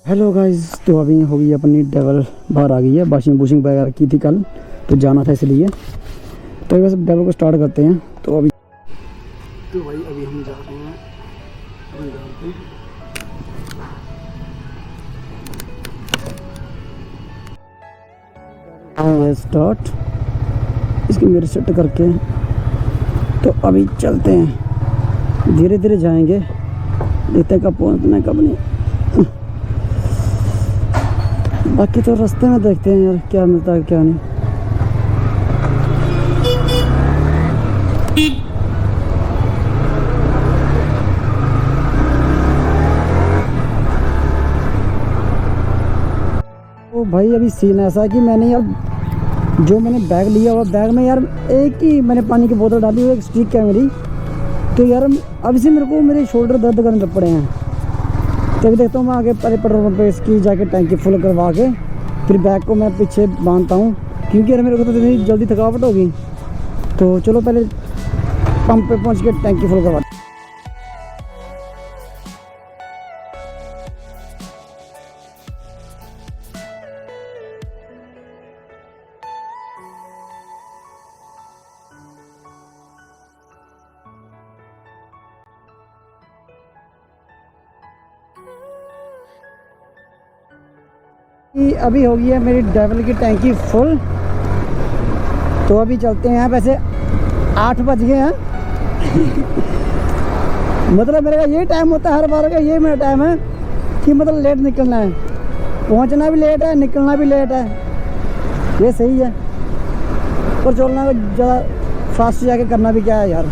Hello guys, तो अभी हो गई अपनी डबल बाहर आ गई है। वॉशिंग वॉशिंग वगैरह की थी कल, तो जाना था इसलिए। तो बस डबल को स्टार्ट करते हैं। तो भाई अभी हम जा रहे हैं स्टार्ट इसकी मेरे सेट करके। तो अभी चलते हैं, धीरे धीरे जाएंगे, देखते हैं कब पहुँचना है कब नहीं। बाकी तो रास्ते में देखते हैं यार क्या मिलता है क्या नहीं। तो भाई अभी सीन ऐसा है कि मैंने यार जो मैंने बैग लिया हुआ, बैग में यार एक ही मैंने पानी की बोतल डाली हुई, एक स्टिक है मेरी। तो यार अभी से मेरे को मेरे शोल्डर दर्द करने लग पड़े हैं। तो अभी देखता हूँ मैं आगे पहले पेट्रोल पंप पे इसकी जाके टैंकी फुल करवा के फिर बैग को मैं पीछे बांधता हूँ, क्योंकि यार मेरे को तो इतनी जल्दी थकावट होगी। तो चलो पहले पंप पे पहुँच के टैंकी फुल करवा। अभी हो गई है मेरी डबल की टैंकी फुल। तो अभी चलते हैं। वैसे 8 बज गए हैं। मतलब मेरा ये टाइम होता है हर बार का, ये मेरा टाइम है कि मतलब लेट निकलना है, पहुंचना भी लेट है, निकलना भी लेट है। ये सही है, और चलना ज़्यादा फास्ट जाके करना भी क्या है यार।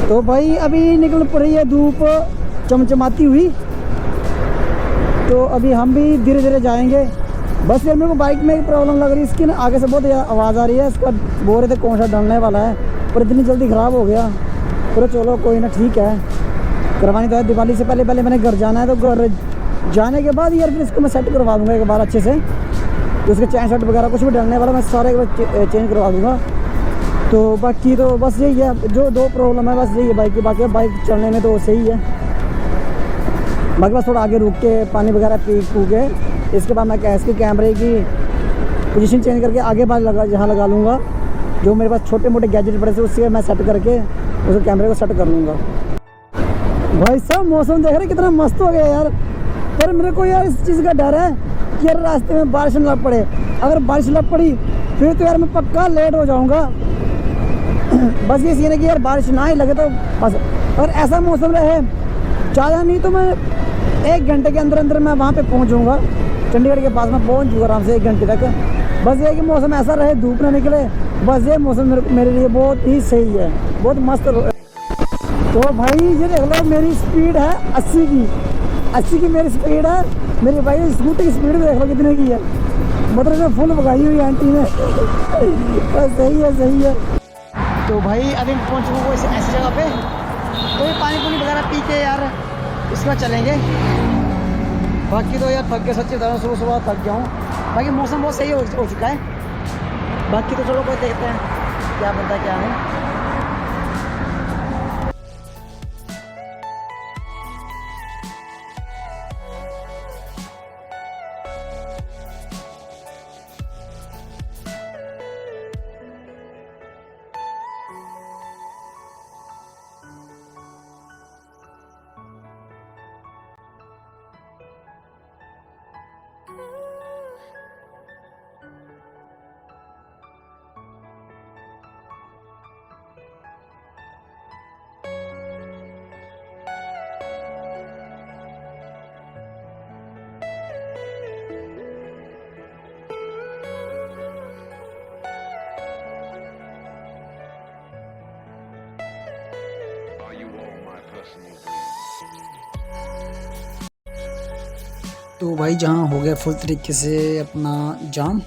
तो भाई अभी निकल पड़ी है धूप चमचमाती हुई। तो अभी हम भी धीरे धीरे जाएंगे। बस यार मेरे को बाइक में एक प्रॉब्लम लग रही है, इसकी ना आगे से बहुत आवाज़ आ रही है। इसका बोल रहे थे कौन सा डालने वाला है, पर इतनी जल्दी ख़राब हो गया। पर चलो कोई ना, ठीक है, करवानी तो है। दिवाली से पहले पहले मैंने घर जाना है, तो घर जाने के बाद यार फिर इसको मैं सेट करवा दूँगा एक बार अच्छे से। तो उसके चैन शर्ट वगैरह कुछ भी डालने वाला मैं सारे चेंज करवा दूँगा। तो बाकी तो बस यही है, जो 2 प्रॉब्लम है बस यही है बाइक की। बाकी बाइक चलने में तो सही है। बाकी बस थोड़ा आगे रुक के पानी वगैरह पी के इसके बाद मैं इसके कैमरे की पोजीशन चेंज करके आगे बाद जहाँ लगा लूँगा। जो मेरे पास छोटे मोटे गैजेट पड़े थे उससे मैं सेट करके उस कैमरे को सेट कर लूँगा। भाई साहब मौसम देख रहे कितना मस्त हो गया यार। पर मेरे को यार इस चीज़ का डर है कि यार रास्ते में बारिश न लग पड़े। अगर बारिश लग पड़ी फिर तो यार मैं पक्का लेट हो जाऊँगा। बस ये सीन है कि यार बारिश ना ही लगे तो बस। अगर ऐसा मौसम रहे, ज़्यादा नहीं तो मैं 1 घंटे के अंदर अंदर मैं वहाँ पे पहुँच जाऊँगा। चंडीगढ़ के पास में पहुँच जाऊँगा आराम से 1 घंटे तक। बस ये कि मौसम ऐसा रहे, धूप ना निकले, बस ये मौसम मेरे लिए बहुत ही सही है, बहुत मस्त। तो भाई ये देख लो मेरी स्पीड है 80 की मेरी स्पीड है। मेरी भाई स्कूटी की स्पीड देख लो कितने की है। मतलब मैं फुल भगाई हुई आंटी ने। बस सही है। तो भाई अभी पहुँच चुका ऐसी जगह पे। तो ये पानी वगैरह पी के यार इसके बाद चलेंगे। बाकी तो यार थक के सच्ची तरह सुबह थक गया हूँ। बाकी मौसम बहुत सही हो चुका है। बाकी तो चलो कोई देखते हैं क्या बनता है क्या नहीं। तो भाई जहाँ हो गया फुल तरीके से अपना जाम।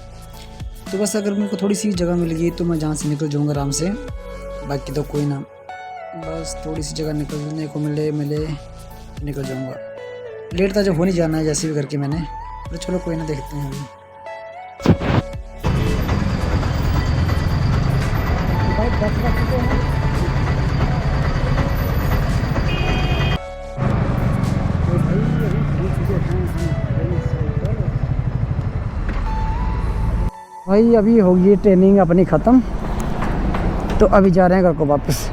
तो बस अगर मेरे को थोड़ी सी जगह मिल गई तो मैं जहाँ से निकल जाऊँगा आराम से। बाकी तो कोई ना, बस थोड़ी सी जगह निकलने को मिले निकल जाऊँगा। लेट था जब हो नहीं जाना है जैसे भी करके मैंने। तो चलो कोई ना, देखते हैं अभी। भाई 10 बज चुके हैं। तो भाई अभी भाई अभी होगी ट्रेनिंग अपनी ख़त्म, तो अभी जा रहे हैं घर को वापस।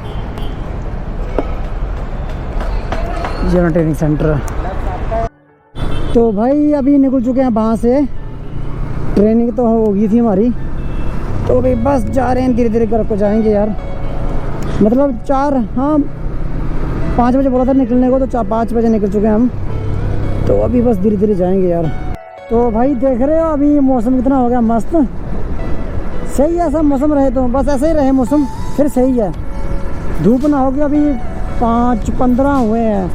General training centre. तो भाई अभी निकल चुके हैं वहाँ से, ट्रेनिंग तो हो गई थी हमारी, तो अभी बस जा रहे हैं, धीरे धीरे घर को जाएंगे यार। मतलब 5 बजे बोला था निकलने को, तो 5 बजे निकल चुके हैं हम, तो अभी बस धीरे धीरे जाएंगे यार। तो भाई देख रहे हो अभी मौसम कितना हो गया मस्त, सही है। ऐसा मौसम रहे तो बस ऐसे ही रहे मौसम, फिर सही है। धूप ना हो गया, अभी 5:15 हुए हैं,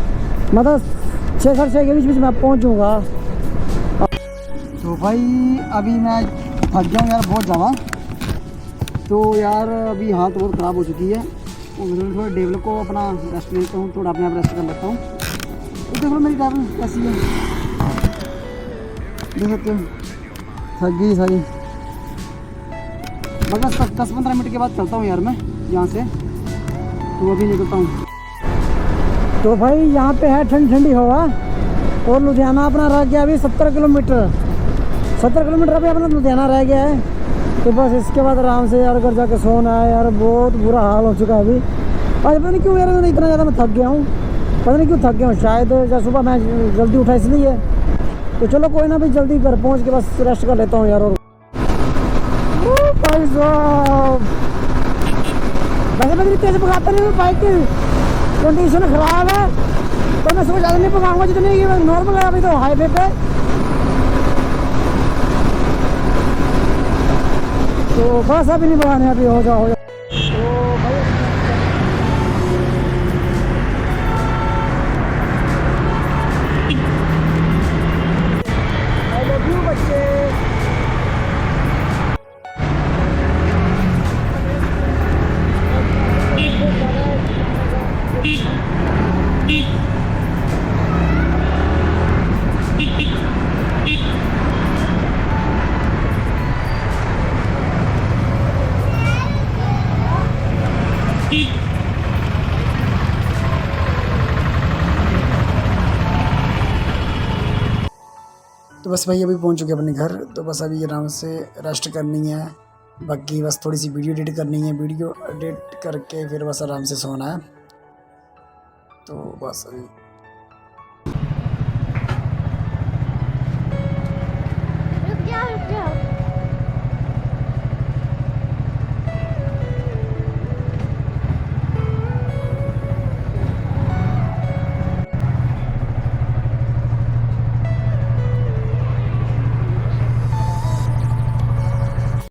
मतलब 6 साढ़े 6 के बीच मैं पहुँचूँगा। तो भाई अभी मैं थक गया हूँ यार बहुत ज़्यादा, तो यार अभी हालत बहुत ख़राब हो चुकी है, तो मैं थोड़ा टेबल को अपना रेस्ट लेता हूँ, थोड़ा अपने आप रेस्ट कर लेता हूँ। तो देखो मेरी टेबल कैसी है, देख सकते हो थक गई सारी। बस 10-15 मिनट के बाद चलता हूँ यार मैं यहाँ से, तो अभी निकलता हूँ। तो भाई यहाँ पे है ठंडी ठंडी हवा, और लुधियाना अपना रह गया अभी 70 किलोमीटर अभी अपना लुधियाना रह गया है। तो बस इसके बाद आराम से यार घर जाके सोना है यार, बहुत बुरा हाल हो चुका है अभी। आज पता नहीं क्यों यार इतना ज़्यादा मैं थक गया हूँ, पता नहीं क्यों थक गया हूँ, शायद जब सुबह मैं जल्दी उठा इसलिए। तो चलो कोई ना, भाई जल्दी घर पहुँच के बस रेस्ट कर लेता हूँ यार। और भाई साहब वैसे मैं तेज़ भगाता नहीं, बाइक की कंडीशन ख़राब है, तो मैं सुबह ज़्यादा नहीं भगाऊँगा, जितनी नॉर्मल है अभी तो हाईवे पे। तो बस अभी नहीं भगाने, अभी हो जाओ। तो भाई आई लव यू बच्चे। तो बस भाई अभी पहुंच चुके अपने घर, तो बस अभी आराम से रेस्ट करनी है, बाकी बस थोड़ी सी वीडियो एडिट करनी है, वीडियो एडिट करके फिर बस आराम से सोना है। तो बस अभी